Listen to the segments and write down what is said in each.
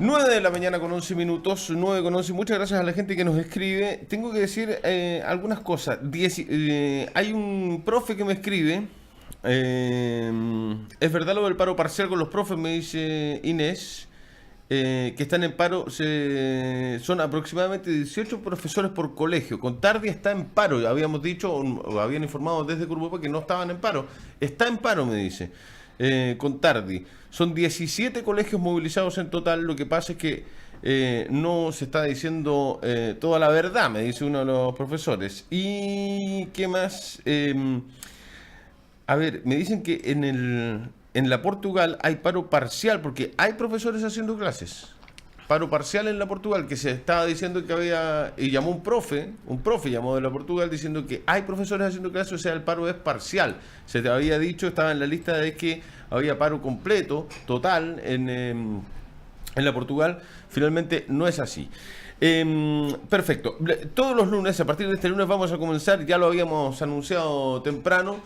9 de la mañana con 11 minutos, 9 con 11. Muchas gracias a la gente que nos escribe. Tengo que decir algunas cosas. Hay un profe que me escribe. Es verdad lo del paro parcial con los profes, me dice Inés, que están en paro. Son aproximadamente 18 profesores por colegio. Contardi está en paro. Habíamos dicho, o habían informado desde Curupapa que no estaban en paro. Está en paro, me dice. Contardi. Son 17 colegios movilizados en total. Lo que pasa es que no se está diciendo toda la verdad, me dice uno de los profesores. ¿Y qué más? A ver, me dicen que en la Portugal hay paro parcial, porque hay profesores haciendo clases. Paro parcial en la Portugal, que se estaba diciendo que había, y llamó un profe llamó de la Portugal diciendo que hay profesores haciendo clases, o sea, el paro es parcial. Se te había dicho, estaba en la lista de que había paro completo, total, en la Portugal. Finalmente no es así. Perfecto. Todos los lunes, a partir de este lunes vamos a comenzar, ya lo habíamos anunciado temprano,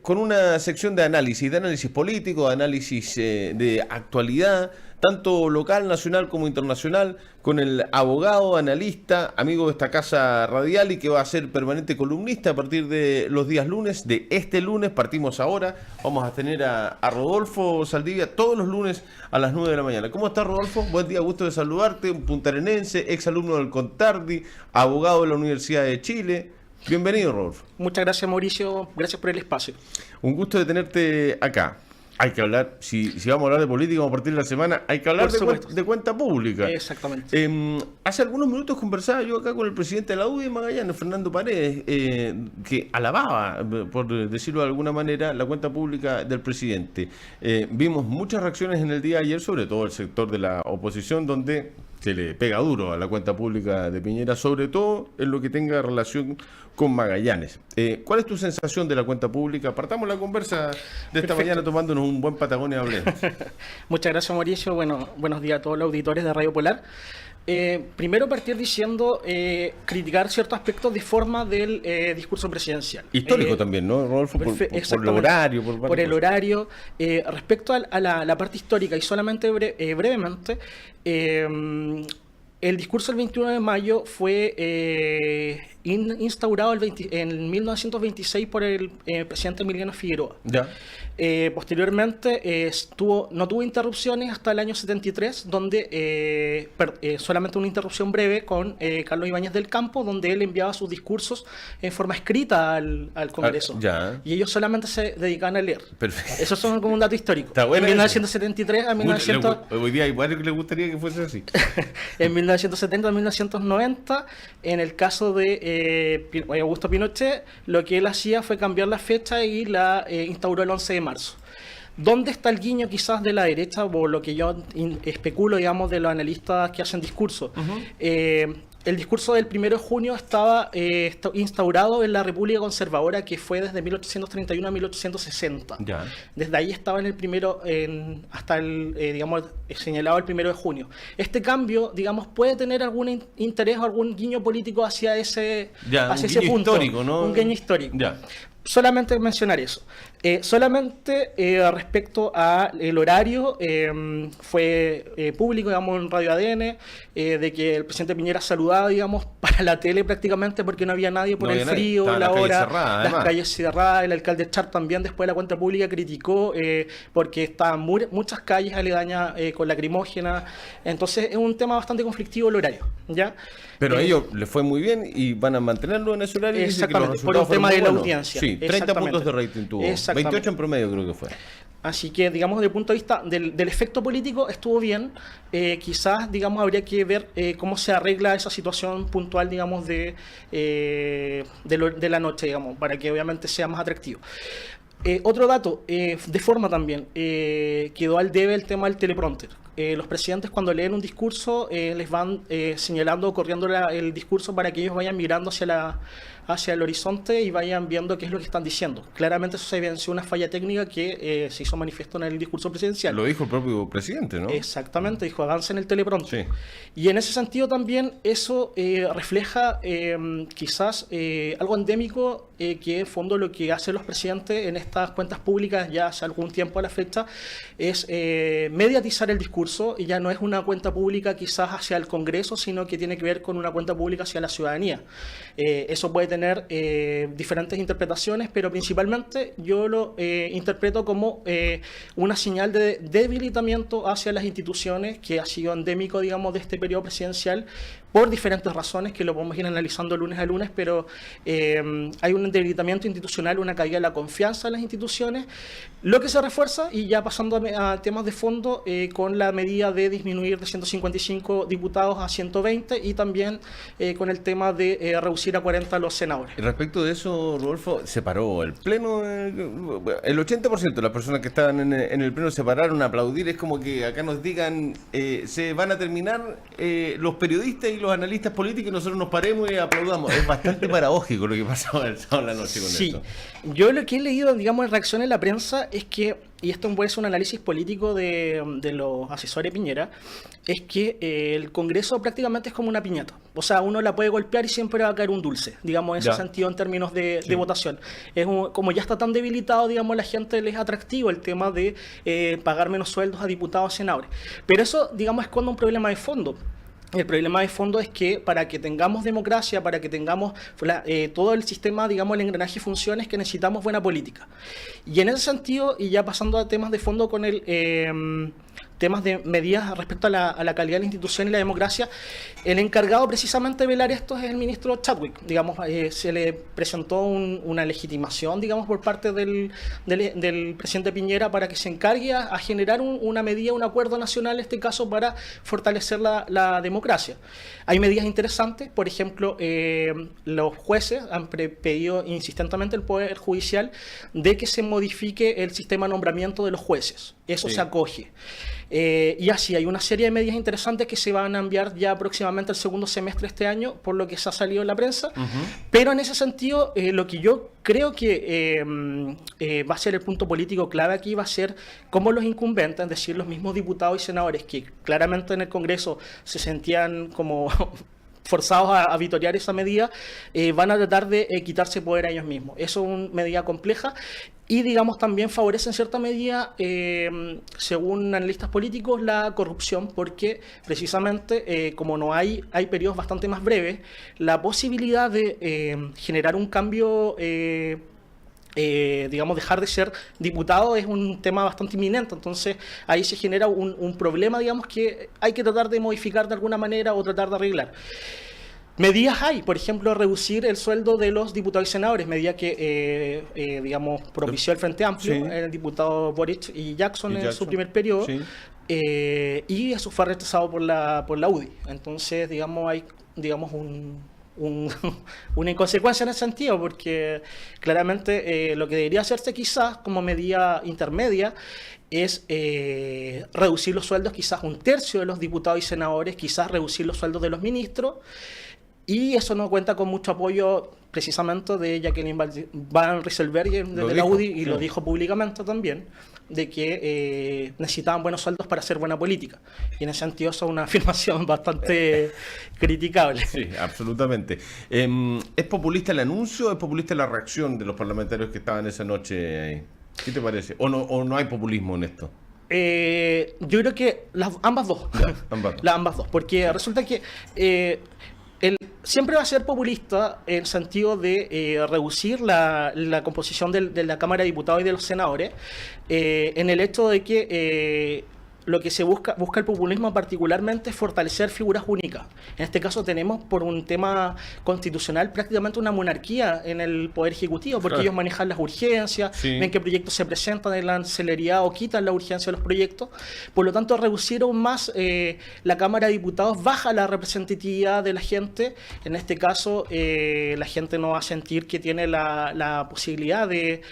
con una sección de análisis político, de análisis de actualidad, tanto local, nacional como internacional, con el abogado, analista, amigo de esta casa radial y que va a ser permanente columnista a partir de los días lunes. De este lunes partimos ahora, vamos a tener a Rodolfo Saldivia todos los lunes a las 9 de la mañana. ¿Cómo estás, Rodolfo? Buen día, gusto de saludarte, un puntarenense, exalumno del Contardi, abogado de la Universidad de Chile. Bienvenido, Rodolfo. Muchas gracias, Mauricio, gracias por el espacio. Un gusto de tenerte acá. Hay que hablar, si vamos a hablar de política, vamos a partir de la semana, hay que hablar de cuenta pública. Exactamente. Hace algunos minutos conversaba yo acá con el presidente de la UDI de Magallanes, Fernando Paredes, que alababa, por decirlo de alguna manera, la cuenta pública del presidente. Vimos muchas reacciones en el día de ayer, sobre todo el sector de la oposición, donde se le pega duro a la cuenta pública de Piñera, sobre todo en lo que tenga relación con Magallanes. ¿Cuál es tu sensación de la cuenta pública? Partamos la conversa de esta mañana tomándonos un buen Patagonia Hablemos. Muchas gracias, Mauricio. Bueno, buenos días a todos los auditores de Radio Polar. Primero partir diciendo, criticar ciertos aspectos de forma del discurso presidencial. Histórico también, ¿no, Rodolfo? Por el horario. Por el horario. Respecto a la parte histórica, y solamente brevemente, el discurso del 21 de mayo fue instaurado en 1926 por el presidente Emiliano Figueroa. Ya. Posteriormente no tuvo interrupciones hasta el año 73, donde solamente una interrupción breve con Carlos Ibáñez del Campo, donde él enviaba sus discursos en forma escrita al Congreso. Y ellos solamente se dedicaban a leer. Perfecto. Eso son como un dato histórico. Está bueno. En 1973 a 1900... Hoy día igual que le gustaría que fuese así. En 1970 a 1990, en el caso de Augusto Pinochet, lo que él hacía fue cambiar la fecha y la instauró el 11 de marzo. ¿Dónde está el guiño quizás de la derecha, o lo que yo especulo, digamos, de los analistas que hacen discursos? El discurso del 1 de junio estaba instaurado en la República Conservadora, que fue desde 1831 a 1860. Ya. Desde ahí estaba en el primero, hasta el, digamos, señalado el 1 de junio. Este cambio, digamos, puede tener algún interés o algún guiño político hacia ese punto. Histórico, ¿no? Un guiño histórico. Ya. Solamente mencionar eso. Respecto al horario, fue público, digamos, en Radio ADN, de que el presidente Piñera saludaba, digamos, para la tele prácticamente porque no había nadie por el frío, la hora, las calles cerradas. El alcalde Char también, después de la cuenta pública, criticó porque estaban muchas calles aledañas con lacrimógena. Entonces es un tema bastante conflictivo el horario, ¿ya? Pero a ellos les fue muy bien y van a mantenerlo en ese horario. Exactamente, por un tema de la audiencia. Sí, 30 puntos de rating tuvo. 28 en promedio creo que fue. Así que, digamos, desde el punto de vista del efecto político estuvo bien. Quizás, digamos, habría que ver cómo se arregla esa situación puntual, digamos, de la noche, digamos, para que obviamente sea más atractivo. Otro dato, de forma también, quedó al debe el tema del teleprompter. Los presidentes cuando leen un discurso les van señalando o corriendo el discurso para que ellos vayan mirando hacia el horizonte y vayan viendo qué es lo que están diciendo. Claramente eso se evidenció una falla técnica que se hizo manifiesto en el discurso presidencial. Lo dijo el propio presidente, ¿no? Exactamente, dijo avance en el teleprompter. Sí. Y en ese sentido también eso refleja quizás algo endémico que en fondo lo que hacen los presidentes en estas cuentas públicas ya hace algún tiempo a la fecha es mediatizar el discurso y ya no es una cuenta pública quizás hacia el Congreso, sino que tiene que ver con una cuenta pública hacia la ciudadanía. Eso puede tener diferentes interpretaciones, pero principalmente yo lo interpreto como una señal de debilitamiento hacia las instituciones que ha sido endémico, digamos, de este periodo presidencial por diferentes razones que lo podemos ir analizando lunes a lunes, pero hay un debilitamiento institucional, una caída de la confianza en las instituciones, lo que se refuerza, y ya pasando a temas de fondo, con la medida de disminuir de 155 diputados a 120 y también con el tema de reducir a 40 los senadores. Respecto de eso, Rodolfo, se paró el pleno, el 80% de las personas que estaban en el pleno se pararon a aplaudir. Es como que acá nos digan, se van a terminar los periodistas y los analistas políticos y nosotros nos paremos y aplaudamos. Es bastante paradójico lo que pasó el sábado en la noche con esto. Sí, yo lo que he leído, digamos, en reacción en la prensa es que, y esto puede ser un análisis político de los asesores de Piñera, es que el Congreso prácticamente es como una piñata. O sea, uno la puede golpear y siempre va a caer un dulce, digamos, en ese sentido, en términos de votación. Como ya está tan debilitado, digamos, la gente les es atractivo el tema de pagar menos sueldos a diputados y senadores. Pero eso, digamos, esconde un problema de fondo. El problema de fondo es que para que tengamos democracia, para que tengamos todo el sistema, digamos, el engranaje funcione, es que necesitamos buena política. Y en ese sentido, y ya pasando a temas de fondo con temas de medidas respecto a la calidad de la institución y la democracia, el encargado precisamente de velar esto es el ministro Chadwick. Digamos, se le presentó una legitimación, digamos, por parte del presidente Piñera para que se encargue a generar una medida, un acuerdo nacional, en este caso, para fortalecer la democracia. Hay medidas interesantes, por ejemplo, los jueces han pedido insistentemente al Poder Judicial de que se modifique el sistema de nombramiento de los jueces. Eso se acoge. Y así hay una serie de medidas interesantes que se van a enviar ya próximamente el segundo semestre de este año, por lo que se ha salido en la prensa. Pero en ese sentido, lo que yo creo que va a ser el punto político clave aquí va a ser cómo los incumbentes, es decir, los mismos diputados y senadores que claramente en el Congreso se sentían como forzados a vitorear esa medida, van a tratar de quitarse poder a ellos mismos. Eso es una medida compleja y, digamos, también favorece en cierta medida, según analistas políticos, la corrupción, porque precisamente como no hay periodos bastante más breves, la posibilidad de generar un cambio, digamos, dejar de ser diputado es un tema bastante inminente. Entonces ahí se genera un problema, digamos, que hay que tratar de modificar de alguna manera o tratar de arreglar. Medidas hay, por ejemplo, reducir el sueldo de los diputados y senadores, medida que, digamos, propició el Frente Amplio, el diputado Boric y Jackson en su primer periodo, y eso fue rechazado por la UDI. Entonces, digamos, hay, digamos, una inconsecuencia en ese sentido, porque claramente lo que debería hacerse quizás como medida intermedia es reducir los sueldos quizás un tercio de los diputados y senadores, quizás reducir los sueldos de los ministros, y eso no cuenta con mucho apoyo precisamente de Jacqueline Van Rysselberg de la UDI, y lo dijo públicamente también, de que necesitaban buenos sueldos para hacer buena política. Y en ese sentido eso es una afirmación bastante criticable. Sí, absolutamente. ¿Es populista el anuncio o es populista la reacción de los parlamentarios que estaban esa noche ahí? ¿Qué te parece? ¿O no hay populismo en esto? Yo creo que ambas dos. Ambas dos. Porque resulta que siempre va a ser populista en el sentido de reducir la composición de la Cámara de Diputados y de los senadores, en el hecho de que lo que se busca el populismo particularmente es fortalecer figuras únicas. En este caso tenemos por un tema constitucional prácticamente una monarquía en el Poder Ejecutivo, porque Claro. ellos manejan las urgencias, Sí. ven qué proyectos se presentan en la celeridad o quitan la urgencia de los proyectos. Por lo tanto, reducir aún más la Cámara de Diputados baja la representatividad de la gente. En este caso, la gente no va a sentir que tiene la posibilidad de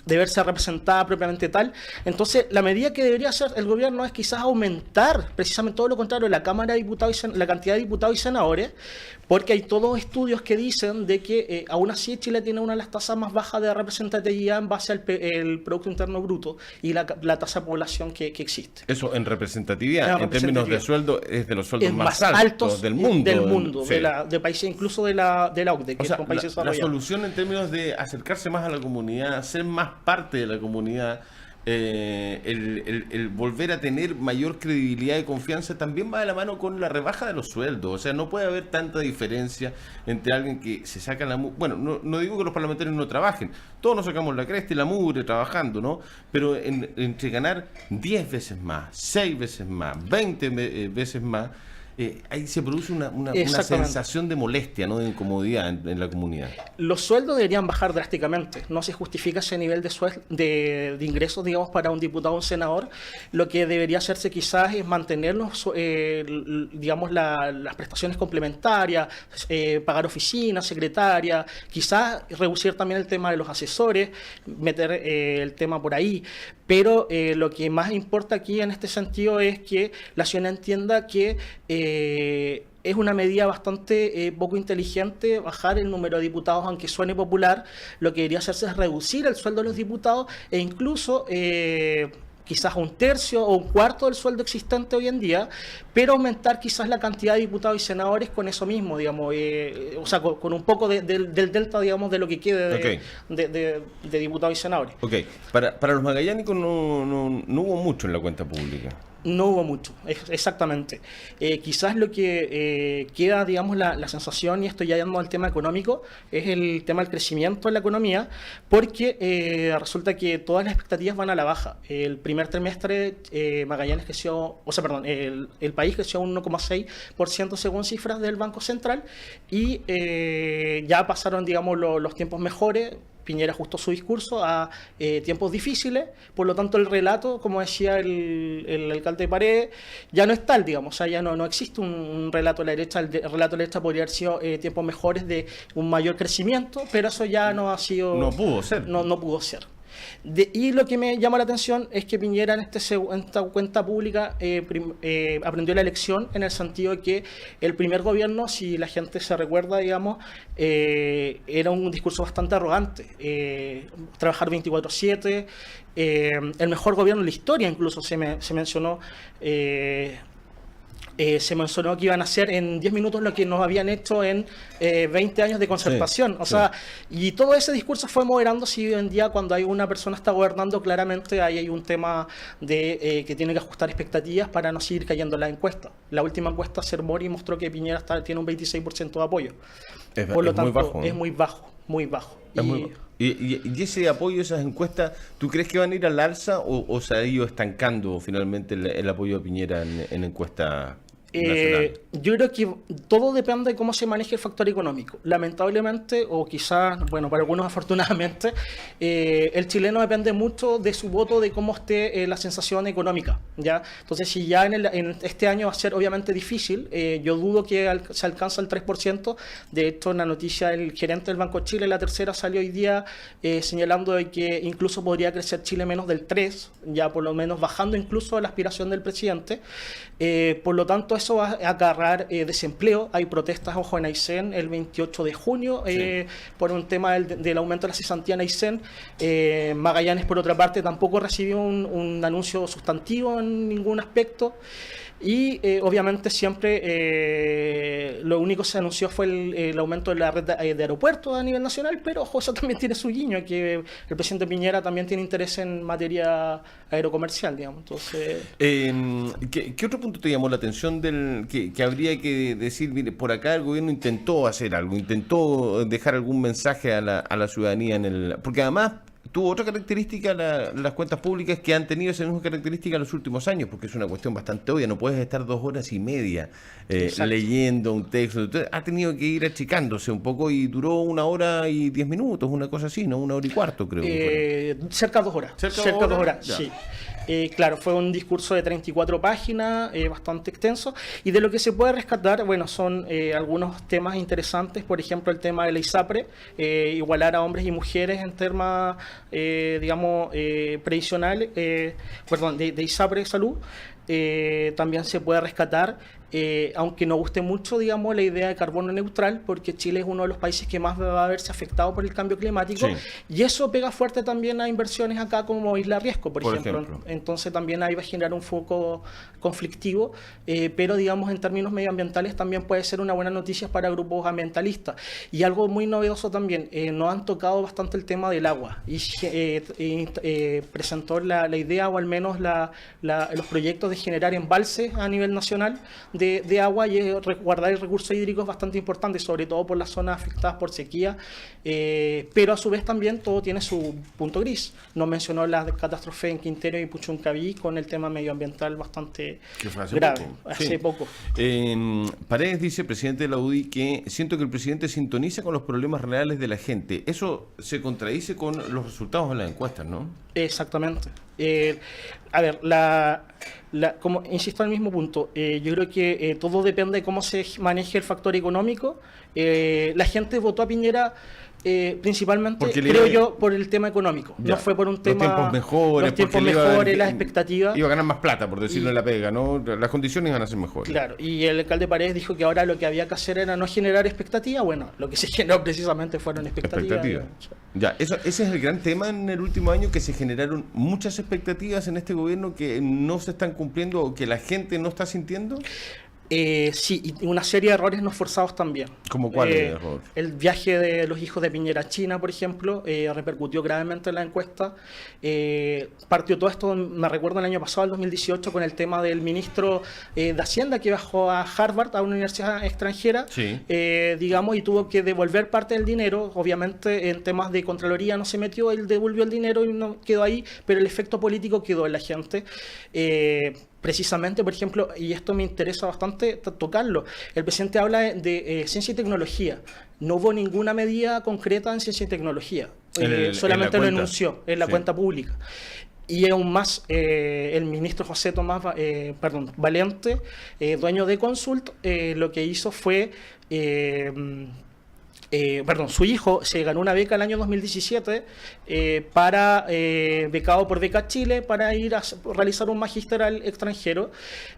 verse representada propiamente tal. Entonces, la medida que debería hacer el gobierno es quizás aumentar, precisamente todo lo contrario, la Cámara de Diputados la cantidad de diputados y senadores, porque hay todos estudios que dicen de que aún así Chile tiene una de las tasas más bajas de representatividad en base al el Producto Interno Bruto y la tasa de población que existe. Eso en representatividad, En en términos de representatividad. sueldo, es de los sueldos Es más altos del mundo. Sí. de países incluso de la OCDE, que O sea, son países la desarrollados. solución en términos de acercarse más a la comunidad, ser más parte de la comunidad, el volver a tener mayor credibilidad y confianza también va de la mano con la rebaja de los sueldos. O sea, no puede haber tanta diferencia entre alguien que se saca la mugre. Bueno, no digo que los parlamentarios no trabajen, todos nos sacamos la cresta y la mugre trabajando, ¿no? Pero entre ganar 10 veces más, 6 veces más, 20 veces más, ahí se produce una Exactamente. sensación de molestia, ¿no? De incomodidad en la comunidad. Los sueldos deberían bajar drásticamente. No se justifica ese nivel de ingresos, digamos, para un diputado o un senador. Lo que debería hacerse quizás es mantener digamos, las prestaciones complementarias, pagar oficinas, secretaria, quizás reducir también el tema de los asesores, meter el tema por ahí. Pero lo que más importa aquí en este sentido es que la ciudadanía entienda que es una medida bastante poco inteligente bajar el número de diputados, aunque suene popular. Lo que debería hacerse es reducir el sueldo de los diputados e incluso quizás a un tercio o un cuarto del sueldo existente hoy en día, pero aumentar quizás la cantidad de diputados y senadores con eso mismo, digamos, o sea, con un poco del delta, digamos, de lo que quede Ok. de diputados y senadores. Ok, para los magallánicos no hubo mucho en la cuenta pública. No hubo mucho, exactamente. Quizás lo que queda, digamos, la sensación, y esto ya yendo al tema económico, es el tema del crecimiento en la economía, porque resulta que todas las expectativas van a la baja. El primer trimestre Magallanes creció, o sea, perdón, el país creció un 1,6% según cifras del Banco Central, y ya pasaron, digamos, los tiempos mejores. Piñera ajustó su discurso a tiempos difíciles, por lo tanto el relato, como decía el alcalde de Paredes, ya no es tal, digamos, o sea, ya no existe un relato a la derecha, el relato a la derecha podría haber sido tiempos mejores de un mayor crecimiento, pero eso ya no ha sido... No pudo ser. No pudo ser. Y lo que me llama la atención es que Piñera en esta cuenta pública aprendió la lección en el sentido de que el primer gobierno, si la gente se recuerda, digamos, era un discurso bastante arrogante. Trabajar 24/7, el mejor gobierno de la historia, incluso se mencionó. Se mencionó que iban a hacer en 10 minutos lo que nos habían hecho en 20 años de concertación. Sí, o sea, y todo ese discurso fue moderando. Si hoy en día cuando hay una persona está gobernando, claramente ahí hay un tema de que tiene que ajustar expectativas para no seguir cayendo en la encuesta. La última encuesta Cermori mostró que Piñera tiene un 26% de apoyo. Por lo tanto, muy bajo, ¿no? es muy bajo, muy bajo. Y ese apoyo, esas encuestas, ¿tú crees que van a ir al alza o se ha ido estancando finalmente el apoyo a Piñera en encuestas nacionales? Yo creo que todo depende de cómo se maneje el factor económico. Lamentablemente, o quizás, bueno, para algunos afortunadamente, el chileno depende mucho de su voto, de cómo esté la sensación económica, ¿ya? Entonces, si ya en este año va a ser obviamente difícil, yo dudo que se alcance el 3%. De hecho, en la noticia, el gerente del Banco de Chile, la tercera, salió hoy día señalando de que incluso podría crecer Chile menos del 3%, ya por lo menos bajando incluso la aspiración del presidente. Por lo tanto, eso va a agarrar desempleo. Hay protestas, ojo, en Aysén el 28 de junio por un tema del aumento de la cesantía en Aysén. Magallanes, por otra parte, tampoco recibió un anuncio sustantivo en ningún aspecto. Y obviamente siempre lo único que se anunció fue el aumento de la red de aeropuertos a nivel nacional, pero ojo, eso también tiene su guiño, que el presidente Piñera también tiene interés en materia aerocomercial, digamos. Entonces, ¿qué otro punto te llamó la atención que habría que decir, mire, por acá el gobierno intentó hacer algo, intentó dejar algún mensaje a la ciudadanía porque además tuvo otra característica las cuentas públicas que han tenido esa misma característica en los últimos años, porque es una cuestión bastante obvia, no puedes estar 2 horas y media leyendo un texto, entonces ha tenido que ir achicándose un poco y duró 1 hora y 10 minutos, una cosa así, ¿no? 1 hora y cuarto creo. Cerca de 2 horas. Cerca de 2 horas, horas, ya. sí. Claro, fue un discurso de 34 páginas, bastante extenso, y de lo que se puede rescatar, bueno, son algunos temas interesantes, por ejemplo, el tema de la ISAPRE, igualar a hombres y mujeres en temas, digamos, previsionales, perdón, de ISAPRE de salud. También se puede rescatar, aunque no guste mucho, digamos, la idea de carbono neutral, porque Chile es uno de los países que más va a verse afectado por el cambio climático, Sí. y eso pega fuerte también a inversiones acá como Isla Riesgo, por ejemplo. Entonces también ahí va a generar un foco conflictivo, pero digamos en términos medioambientales también puede ser una buena noticia para grupos ambientalistas. Y algo muy novedoso también, nos han tocado bastante el tema del agua, y presentó la idea, o al menos los proyectos de generar embalses a nivel nacional de agua, y guardar el recurso hídrico es bastante importante, sobre todo por las zonas afectadas por sequía, pero a su vez también todo tiene su punto gris. No mencionó las catástrofes en Quintero y Puchuncaví con el tema medioambiental bastante grave. Hace poco. Paredes dice, presidente de la UDI, que siento que el presidente sintoniza con los problemas reales de la gente. Eso se contradice con los resultados de las encuestas, ¿no? Exactamente. A ver, como insisto en el mismo punto, yo creo que todo depende de cómo se maneje el factor económico. La gente votó a Piñera principalmente, creo yo, por el tema económico. Ya. No fue por un tema... Los tiempos mejores, las expectativas. Iba a ganar más plata, por decirlo en la pega, ¿no? Las condiciones iban a ser mejores. Claro, y el alcalde Paredes dijo que ahora lo que había que hacer era no generar expectativas. Bueno, lo que se generó precisamente fueron expectativas. Ya, ese es el gran tema en el último año, que se generaron muchas expectativas en este gobierno que no se están cumpliendo o que la gente no está sintiendo. Sí, y una serie de errores no forzados también. ¿Cómo cuáles errores? El viaje de los hijos de Piñera a China, por ejemplo, repercutió gravemente en la encuesta. Partió todo esto, me recuerdo el año pasado, el 2018, con el tema del ministro de Hacienda que viajó a Harvard, a una universidad extranjera, sí. Digamos, y tuvo que devolver parte del dinero. Obviamente en temas de Contraloría no se metió, él devolvió el dinero y no quedó ahí, pero el efecto político quedó en la gente. Precisamente, por ejemplo, y esto me interesa bastante tocarlo, el presidente habla de ciencia y tecnología. No hubo ninguna medida concreta en ciencia y tecnología, solamente lo enunció en la cuenta pública. Y aún más, el ministro José Tomás Valente, dueño de Consult, lo que hizo fue... su hijo se ganó una beca el año 2017 becado por Beca Chile para ir a realizar un magíster al extranjero,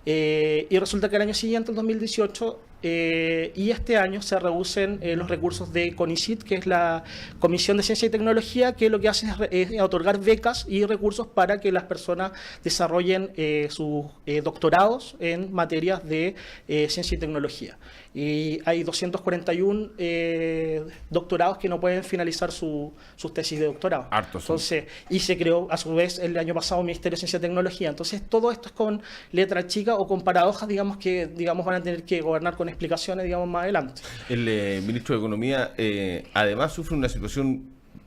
y resulta que el año siguiente, el 2018, y este año se reducen los recursos de CONICYT, que es la Comisión de Ciencia y Tecnología, que lo que hace es otorgar becas y recursos para que las personas desarrollen sus doctorados en materias de ciencia y tecnología. Y hay 241 doctorados que no pueden finalizar sus tesis de doctorado. Entonces, y se creó a su vez el año pasado un Ministerio de Ciencia y Tecnología. Entonces todo esto es con letra chica o con paradojas, digamos, que van a tener que gobernar con explicaciones, digamos, más adelante. El ministro de Economía además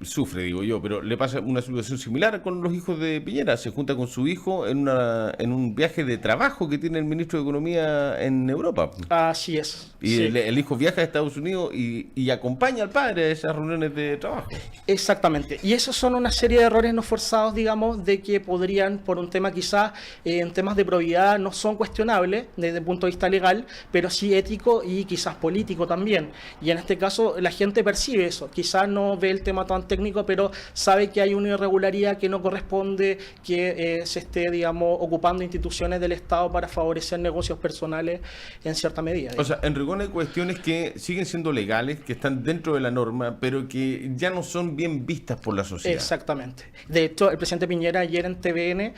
sufre, digo yo, pero le pasa una situación similar con los hijos de Piñera. Se junta con su hijo en un viaje de trabajo que tiene el ministro de Economía en Europa. Así es. Y sí. El hijo viaja a Estados Unidos y acompaña al padre a esas reuniones de trabajo. Exactamente. Y esos son una serie de errores no forzados, digamos, de que podrían, por un tema quizás, en temas de probidad, no son cuestionables desde el punto de vista legal, pero sí ético y quizás político también. Y en este caso la gente percibe eso. Quizás no ve el tema tan técnico, pero sabe que hay una irregularidad que no corresponde, que se esté, digamos, ocupando instituciones del Estado para favorecer negocios personales en cierta medida. O sea, en rigor hay cuestiones que siguen siendo legales, que están dentro de la norma, pero que ya no son bien vistas por la sociedad. Exactamente. De hecho, el presidente Piñera ayer en TVN,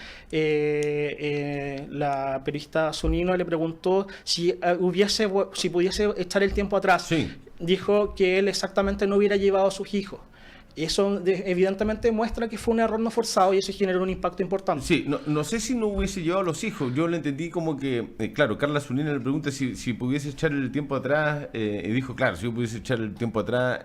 la periodista Zunino le preguntó si pudiese echar el tiempo atrás. Sí. Dijo que él exactamente no hubiera llevado a sus hijos. Eso evidentemente muestra que fue un error no forzado y eso generó un impacto importante. Sí, no sé si no hubiese llevado a los hijos. Yo lo entendí como que, claro, Carla Zunina le pregunta si pudiese echar el tiempo atrás, y dijo, claro, si yo pudiese echar el tiempo atrás,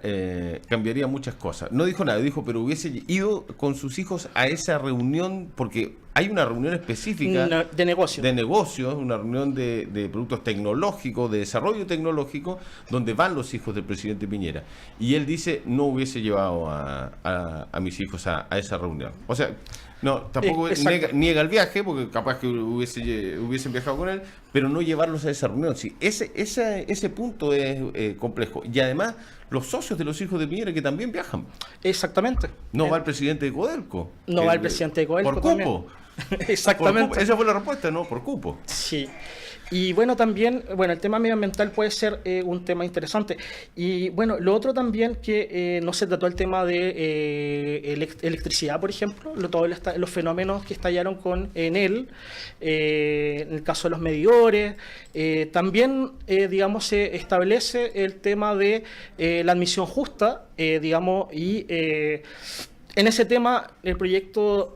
cambiaría muchas cosas. No dijo nada, dijo, pero hubiese ido con sus hijos a esa reunión, porque hay una reunión específica de negocio. De negocios, una reunión de productos tecnológicos, de desarrollo tecnológico, donde van los hijos del presidente Piñera. Y él dice, no hubiese llevado a mis hijos a esa reunión. O sea, no, tampoco niega el viaje, porque capaz que hubiesen viajado con él, pero no llevarlos a esa reunión. Sí, ese punto es complejo. Y además, los socios de los hijos de Piñera que también viajan. Exactamente. No va el presidente de Codelco. No va el presidente de Codelco. Por cupo. Exactamente. Por cupo. Esa fue la respuesta, ¿no? Por cupo. Sí. Y bueno, también, el tema medioambiental puede ser un tema interesante. Y bueno, lo otro también que no se trató el tema de electricidad, por ejemplo, todos los fenómenos que estallaron en el caso de los medidores. También, digamos, se establece el tema de la admisión justa, digamos, y en ese tema el proyecto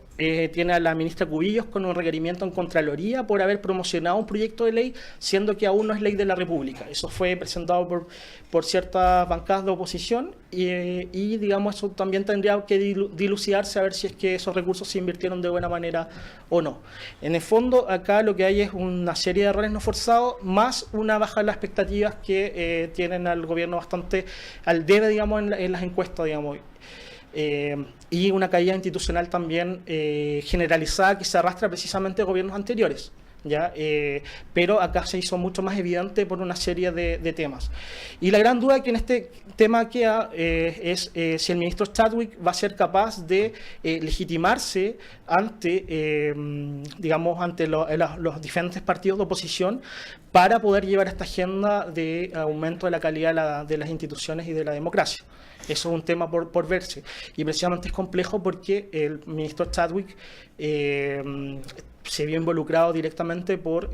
tiene a la ministra Cubillos con un requerimiento en Contraloría por haber promocionado un proyecto de ley, siendo que aún no es ley de la República. Eso fue presentado por ciertas bancadas de oposición y digamos, eso también tendría que dilucidarse a ver si es que esos recursos se invirtieron de buena manera o no. En el fondo, acá lo que hay es una serie de errores no forzados, más una baja de las expectativas que tienen al gobierno bastante al debe, digamos, en las encuestas, digamos. Y una caída institucional también generalizada que se arrastra precisamente de gobiernos anteriores, ¿ya? Pero acá se hizo mucho más evidente por una serie de temas. Y la gran duda que en este tema queda es si el ministro Chadwick va a ser capaz de legitimarse ante, digamos, ante los diferentes partidos de oposición para poder llevar esta agenda de aumento de la calidad de las instituciones y de la democracia. Eso es un tema por verse. Y precisamente es complejo porque el ministro Chadwick se vio involucrado directamente por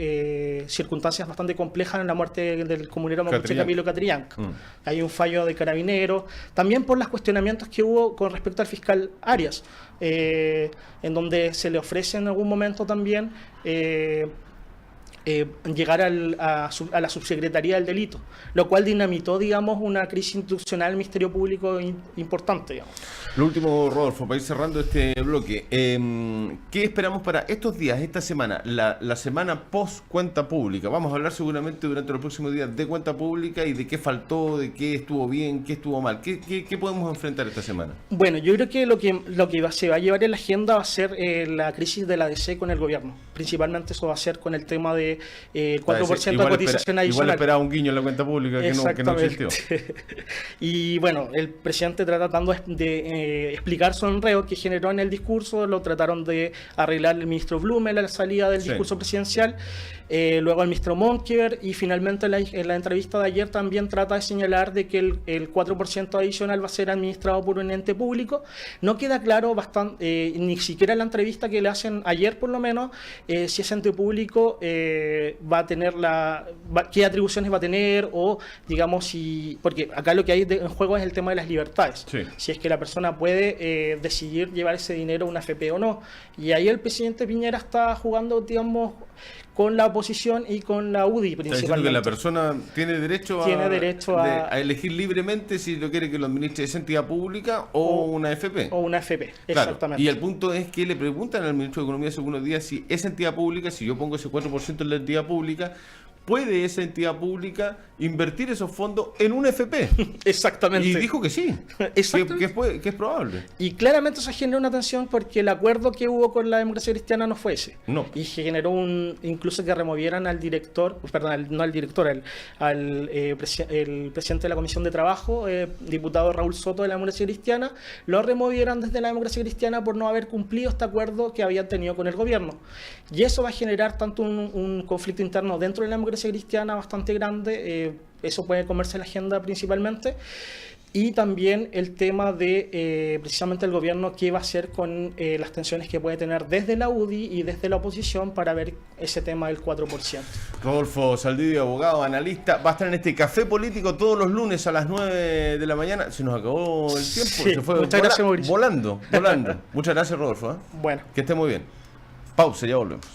circunstancias bastante complejas en la muerte del comunero mapuche Camilo Catrillanca. Hay un fallo de Carabineros, también por los cuestionamientos que hubo con respecto al fiscal Arias, en donde se le ofrece en algún momento también llegar a la subsecretaría del delito, lo cual dinamitó, digamos, una crisis institucional del Ministerio Público importante, digamos. Lo último, Rodolfo, para ir cerrando este bloque, ¿qué esperamos para estos días, esta semana, la semana post cuenta pública? Vamos a hablar seguramente durante los próximos días de cuenta pública y de qué faltó, de qué estuvo bien, qué estuvo mal. ¿Qué podemos enfrentar esta semana? Bueno, yo creo que lo que se va a llevar en la agenda va a ser la crisis de la DC con el gobierno. Principalmente eso va a ser con el tema de 4% de cotización adicional. Igual esperaba un guiño en la cuenta pública que no existió. Y bueno, el presidente está tratando de explicar su enredo que generó en el discurso, lo trataron de arreglar el ministro Blumel a la salida del discurso presidencial, luego el ministro Monkever, y finalmente en la entrevista de ayer también trata de señalar de que el 4% adicional va a ser administrado por un ente público. No queda claro ni siquiera en la entrevista que le hacen ayer por lo menos, si ese ente público va a tener qué atribuciones va a tener, o digamos porque acá lo que hay en juego es el tema de las libertades, si es que la persona puede decidir llevar ese dinero a una AFP o no, y ahí el presidente Piñera está jugando, digamos, con la oposición y con la UDI principalmente. Está diciendo que la persona tiene derecho a elegir libremente si lo quiere que lo administre esa entidad pública o una AFP. O una AFP, claro. Exactamente. Y el punto es que le preguntan al ministro de Economía hace algunos días si esa entidad pública, si yo pongo ese 4% en la entidad pública, ¿puede esa entidad pública invertir esos fondos en un FP? Exactamente. Y dijo que sí, que es probable. Y claramente eso generó una tensión porque el acuerdo que hubo con la democracia cristiana no fue ese. No. Y generó incluso que removieran al director, no al director, el presidente de la Comisión de Trabajo, diputado Raúl Soto de la democracia cristiana, lo removieran desde la democracia cristiana por no haber cumplido este acuerdo que habían tenido con el gobierno. Y eso va a generar tanto un conflicto interno dentro de la democracia cristiana bastante grande, eso puede comerse la agenda principalmente, Y también el tema de precisamente el gobierno qué va a hacer con las tensiones que puede tener desde la UDI y desde la oposición para ver ese tema del 4%. Rodolfo Saldivia, abogado, analista, va a estar en este café político todos los lunes a las 9 de la mañana. Se nos acabó el tiempo, Sí, se fue muchas gracias, Mauricio. volando. Muchas gracias, Rodolfo. Bueno. Que esté muy bien. Pausa, ya volvemos.